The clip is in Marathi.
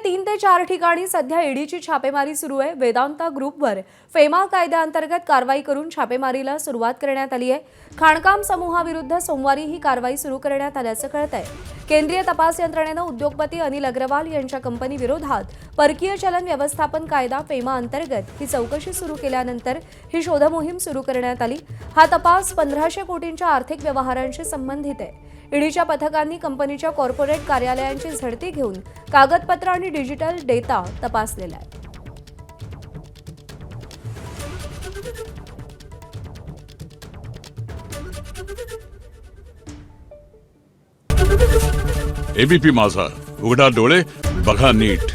3 ते 4 ठिकाणी सध्या ईडीची छापेमारी सुरू आहे। वेदांता ग्रुपवर फेमा कायद्याअंतर्गत कारवाई करून छापेमारीला सुरुवात करण्यात आली आहे। खाणकाम समूहाविरुद्ध सोमवारी ही कारवाई सुरू करण्यात आल्याचं कळतंय। केंद्रीय तपास यंत्रणेनं उद्योगपती अनिल अग्रवाल यांच्या कंपनी विरोधात परकीय चलन व्यवस्थापन कायदा फेमा अंतर्गत ही चौकशी सुरू केल्यानंतर ही शोधमोहीम सुरू करण्यात आली। हा तपास 1500 कोटींच्या आर्थिक व्यवहारांशी संबंधित आहे। ईडीच्या पथकांनी कंपनीच्या कॉर्पोरेट कार्यालयांची झडती घेऊन कागदपत्र आणि डिजिटल डेटा तपासलेला आहे। एबीपी माझा, उघडा डोळे बघा नीट।